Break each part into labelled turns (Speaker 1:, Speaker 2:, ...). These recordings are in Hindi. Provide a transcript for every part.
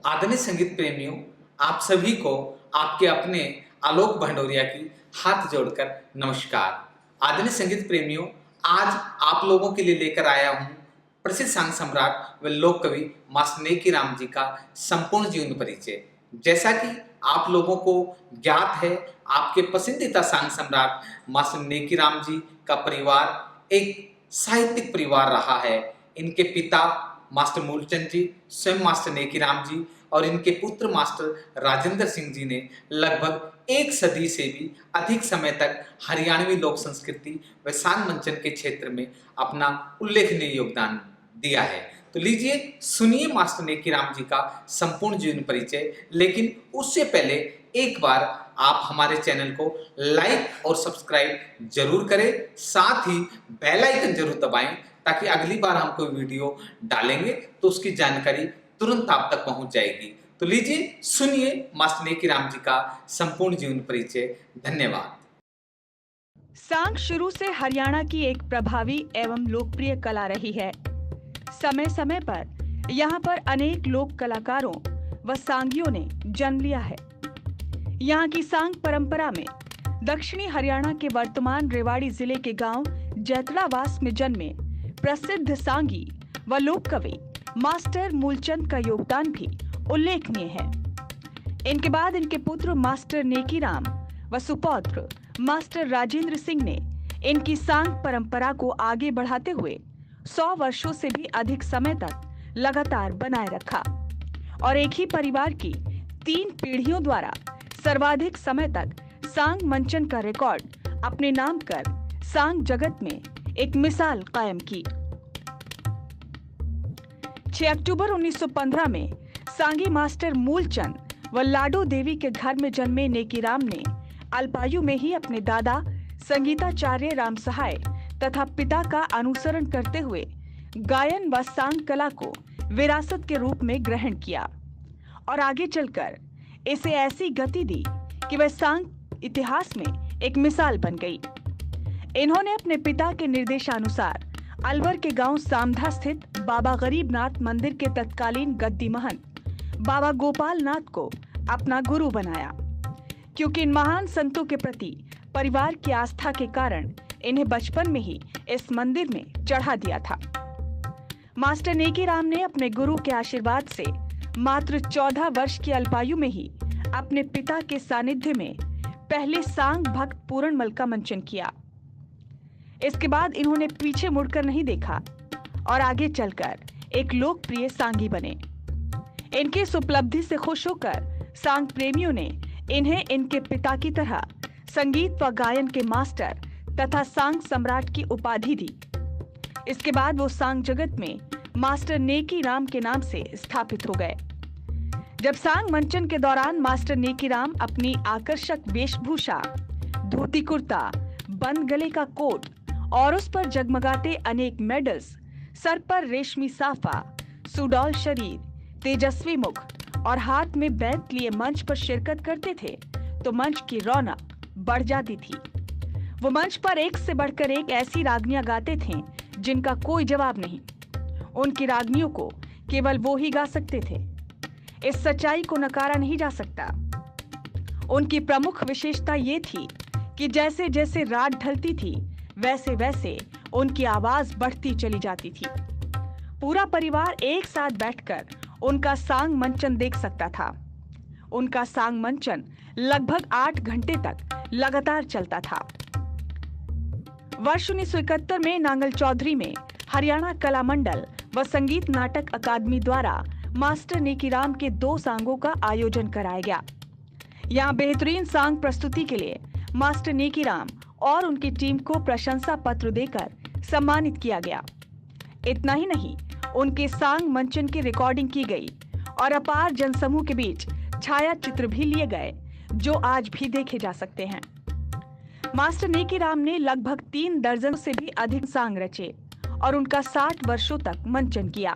Speaker 1: आदरणीय संगीत प्रेमियों, आप सभी को आपके अपने आलोक भंडोरिया की हाथ जोड़कर नमस्कार। आदरणीय संगीत प्रेमियों, आज आप लोगों के लिए लेकर आया हूँ प्रसिद्ध सांग सम्राट व लोक कवि मास्टर नेकी राम जी का संपूर्ण जीवन परिचय। जैसा कि आप लोगों को ज्ञात है, आपके पसंदीदा सांग सम्राट मास्टर नेकी राम जी का परिवार एक साहित्यिक परिवार रहा है। इनके पिता मास्टर मूलचंद जी, स्वयं मास्टर नेकी राम जी और इनके पुत्र मास्टर राजेंद्र सिंह जी ने लगभग एक सदी से भी अधिक समय तक हरियाणवी लोक संस्कृति व सांग मंचन के क्षेत्र में अपना उल्लेखनीय योगदान दिया है। तो लीजिए सुनिए मास्टर नेकी राम जी का संपूर्ण जीवन परिचय। लेकिन उससे पहले एक बार आप हमारे चैनल को लाइक और सब्सक्राइब जरूर करें, साथ ही बेल आइकन जरूर दबाएं ताकि अगली बार हम कोई वीडियो डालेंगे तो उसकी जानकारी तुरंत आप तक पहुंच जाएगी। तो लीजिए सुनिए मास्टर नेकी राम जी का संपूर्ण जीवन परिचय। धन्यवाद।
Speaker 2: सांग शुरू से हरियाणा की एक प्रभावी एवं लोकप्रिय कला रही है। समय समय पर यहाँ पर अनेक लोक कलाकारों व सांगियों ने जन्म लिया है। यहाँ की सांग परंपरा में दक्षिणी हरियाणा के वर्तमान रेवाड़ी जिले के गांव जैतड़ावास में जन्मे प्रसिद्ध सांगी व लोक कवि मास्टर मूलचंद का योगदान भी उल्लेखनीय है। इनके बाद इनके पुत्र मास्टर नेकी राम व सुपौत्र मास्टर राजेंद्र सिंह ने इनकी सांग परंपरा को आगे बढ़ाते हुए 100 वर्षों से भी अधिक समय तक लगातार बनाए रखा और एक ही परिवार की 3 पीढ़ियों द्वारा सर्वाधिक समय तक सांग मंचन का रिकॉर्ड अपने नाम कर सांग जगत में एक मिसाल कायम की। 6 अक्टूबर 1915 में सांगी मास्टर मूलचंद व लाडो देवी के घर में जन्मे नेकी राम ने अल्पायु में ही अपने दादा संगीताचार्य राम सहाय तथा पिता का अनुसरण करते हुए गायन व सांग कला को विरासत के रूप में ग्रहण किया और आगे चलकर इसे ऐसी गति दी कि वह सांग इतिहास में एक मिसाल बन गई। इन्होंने अपने पिता के निर्देशानुसार अलवर के गांव सामधा स्थित बाबा गरीबनाथ मंदिर के तत्कालीन गद्दी महंत बाबा गोपाल नाथ को अपना गुरु बनाया। क्योंकि इन महान संतों के प्रति परिवार की आस्था के कारण इन्हें बचपन में ही इस मंदिर में चढ़ा दिया था। मास्टर नेकी राम ने अपने गुरु के आशीर्वाद से मात्र 14 वर्ष की अल्पायु में ही अपने पिता के सानिध्य में पहले सांग भक्त पूरणमल का मंचन किया। इसके बाद इन्होंने पीछे मुड़कर नहीं देखा और आगे चलकर एक लोकप्रिय सांगी बने। इनकी इस उपलब्धि से खुश होकर सांग प्रेमियों ने इन्हें इनके पिता की तरह संगीत व गायन के मास्टर तथा सांग सम्राट की उपाधि दी। इसके बाद वो सांग जगत में मास्टर नेकी राम के नाम से स्थापित हो गए। जब सांग मंचन के दौरान मास्टर नेकी राम अपनी आकर्षक वेशभूषा, धोती कुर्ता, बंद गले का कोट और उस पर जगमगाते अनेक मेडल्स, सर पर रेशमी साफा, सुडौल शरीर, तेजस्वी मुख और हाथ में बेल्ट लिए मंच पर शिरकत करते थे तो मंच की रौनक बढ़ जाती थी। वो मंच पर एक से बढ़कर एक ऐसी रागनियां गाते थे जिनका कोई जवाब नहीं। उनकी रागनियों को केवल वो ही गा सकते थे। इस सच्चाई को नकारा नहीं जा सकता। उनकी प्रमुख विशेषता ये थी कि जैसे जैसे रात ढलती थी वैसे वैसे उनकी आवाज बढ़ती चली जाती थी। पूरा परिवार एक साथ बैठकर उनका सांग मंचन देख सकता था। उनका सांग मंचन लगभग 8 घंटे तक लगातार चलता था। वर्ष 1971 में नांगल चौधरी में हरियाणा कला मंडल व संगीत नाटक अकादमी द्वारा मास्टर नेकी राम के 2 सांगों का आयोजन कराया गया। यहाँ बेहतरीन सांग प्रस्तुति के लिए मास्टर नेकी राम और उनकी टीम को प्रशंसा पत्र देकर सम्मानित किया गया। इतना ही नहीं, उनके सांग मंचन की रिकॉर्डिंग की गई और अपार जनसमूह के बीच छाया चित्र भी लिए गए जो आज भी देखे जा सकते हैं। मास्टर नेकी राम ने लगभग 3 दर्जन से भी अधिक सांग रचे और उनका 60 वर्षों तक मंचन किया।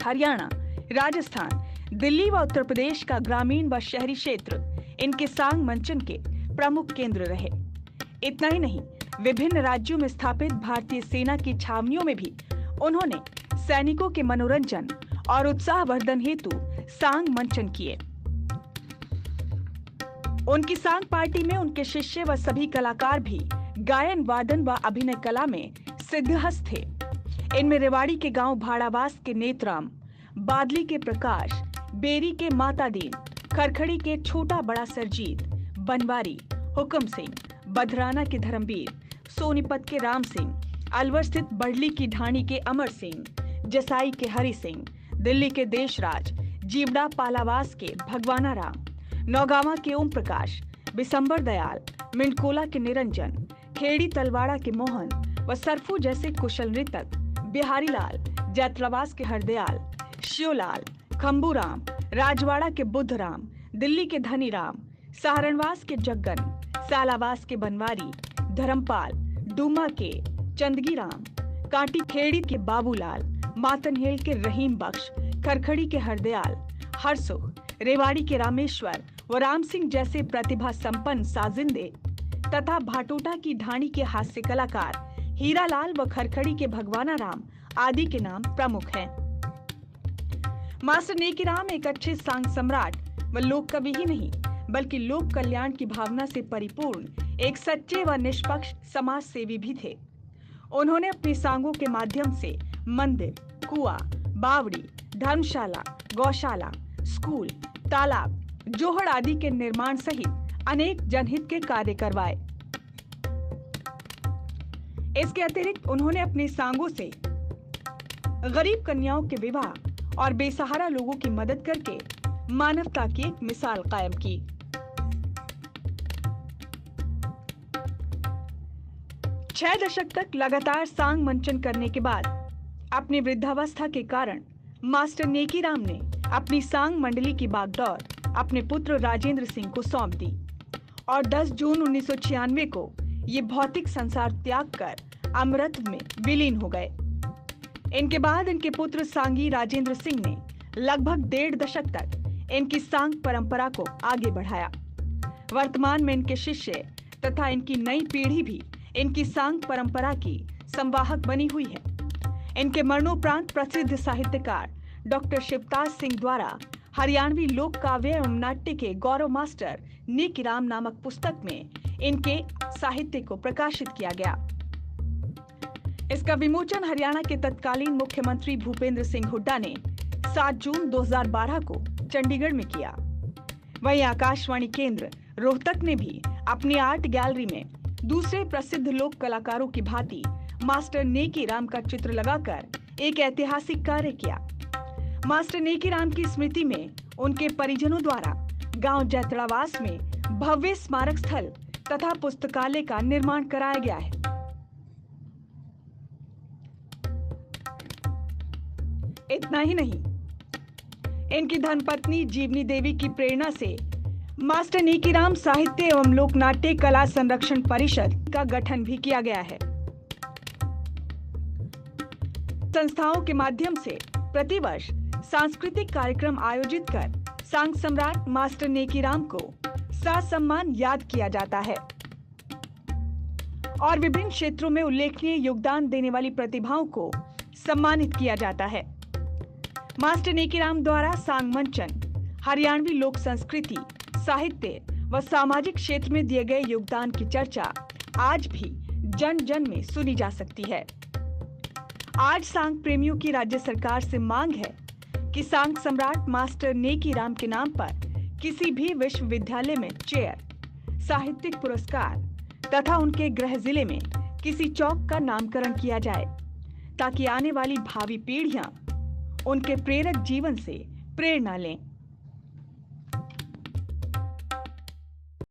Speaker 2: हरियाणा, राजस्थान, दिल्ली व उत्तर प्रदेश का ग्रामीण व शहरी क्षेत्र इनके सांग मंचन के प्रमुख केंद्र रहे। इतना ही नहीं, विभिन्न राज्यों में स्थापित भारतीय सेना की छावनियों में भी उन्होंने सैनिकों के मनोरंजन और उत्साहवर्धन हेतु सांग मंचन किए। उनकी सांग पार्टी में उनके शिष्य व सभी कलाकार भी गायन, वादन व अभिनय कला में सिद्धहस्त थे। इनमें रेवाड़ी के गांव भाड़ावास के नेतराम, बादली के प्रकाश, बेरी के माता दीन, खरखड़ी के छोटा बड़ा सरजीत, बनवारी, हुक्म सिंह, बधराना के धर्मवीर, सोनीपत के राम सिंह, अलवर स्थित बड़ली की ढाणी के अमर सिंह, जसाई के हरि सिंह, दिल्ली के देशराज, जीवड़ा पालावास के भगवाना राम, नौगावा के ओम प्रकाश, बिसंबर दयाल, मिंडकोला के निरंजन, खेड़ी तलवाड़ा के मोहन व सरफू जैसे कुशल नृतक, बिहारी लाल, जैतलावास के हरदयाल, शिवलाल, खंबूराम, राजवाड़ा के बुद्धराम, दिल्ली के धनीराम, सहारणवास के जग्गन, सालावास के बनवारी, धर्मपाल, डूमा के चंदगीराम, कांटी खेड़ी के बाबूलाल, मातनहेल के रहीम बख्श, खरखड़ी के हरदयाल, हरसुख, रेवाड़ी के रामेश्वर व राम सिंह जैसे प्रतिभा संपन्न साजिंदे तथा भाटोटा की ढाणी के हास्य कलाकार हीरालाल व खरखड़ी के भगवाना राम आदि के नाम प्रमुख हैं। मास्टर नेकीराम एक अच्छे सांग सम्राट व लोक कवि ही नहीं बल्कि लोक कल्याण की भावना से परिपूर्ण एक सच्चे व निष्पक्ष समाज सेवी भी थे। उन्होंने अपनी सांगों के माध्यम से मंदिर, कुआं, बावड़ी, धर्मशाला, गौशाला, स्कूल, तालाब, जोहड़ आदि के निर्माण सहित अनेक जनहित के कार्य करवाए। इसके अतिरिक्त उन्होंने अपनी सांगों से गरीब कन्याओं के विवाह और बेसहारा लोगों की मदद करके मानवता की एक मिसाल कायम की। छह दशक तक लगातार सांग मंचन करने के बाद अपनी वृद्धावस्था के कारण मास्टर नेकीराम ने अपनी सांग मंडली की बागडोर अपने पुत्र राजेंद्र सिंह को सौंप दी और 10 जून 1996 को ये भौतिक संसार त्याग कर अमृत में विलीन हो गए। इनके बाद इनके पुत्र सांगी राजेंद्र सिंह ने लगभग 1.5 दशक तक इनकी सांग परंपरा को आगे बढ़ाया। वर्तमान में इनके शिष्य तथा इनकी नई पीढ़ी भी इनकी सांग परंपरा की संवाहक बनी हुई है। इनके मरणोपरांत प्रसिद्ध साहित्यकार डॉक्टर शिवताज सिंह द्वारा हरियाणवी लोक काव्य एवं नाट्य के गौरव मास्टर नेकीराम नामक पुस्तक में इनके साहित्य को प्रकाशित किया गया। इसका विमोचन हरियाणा के तत्कालीन मुख्यमंत्री भूपेंद्र सिंह हुड्डा ने 7 जून 2012 को चंडीगढ़ में किया। वहीं आकाशवाणी केंद्र रोहतक ने भी अपनी आर्ट गैलरी में दूसरे प्रसिद्ध लोक कलाकारों की भांति मास्टर नेकीराम का चित्र लगाकर एक ऐतिहासिक कार्य किया। मास्टर नेकीराम की स्मृति में उनके परिजनों द्वारा गांव जैतड़ावास में भव्य स्मारक स्थल तथा पुस्तकालय का निर्माण कराया गया है। इतना ही नहीं, इनकी धर्मपत्नी जीवनी देवी की प्रेरणा से मास्टर नेकीराम साहित्य एवं लोक नाट्य कला संरक्षण परिषद का गठन भी किया गया है। संस्थाओं के माध्यम से प्रतिवर्ष सांस्कृतिक कार्यक्रम आयोजित कर सांग सम्राट मास्टर नेकीराम को ससम्मान याद किया जाता है और विभिन्न क्षेत्रों में उल्लेखनीय योगदान देने वाली प्रतिभाओं को सम्मानित किया जाता है। मास्टर नेकीराम द्वारा सांग मंचन हरियाणवी लोक संस्कृति, साहित्य व सामाजिक क्षेत्र में दिए गए योगदान की चर्चा आज भी जन जन में सुनी जा सकती है। आज सांग प्रेमियों की राज्य सरकार से मांग है कि सांग सम्राट मास्टर नेकीराम के नाम पर किसी भी विश्वविद्यालय में चेयर, साहित्यिक पुरस्कार तथा उनके गृह जिले में किसी चौक का नामकरण किया जाए ताकि आने वाली भावी पीढ़ियां उनके प्रेरक जीवन से प्रेरणा लें।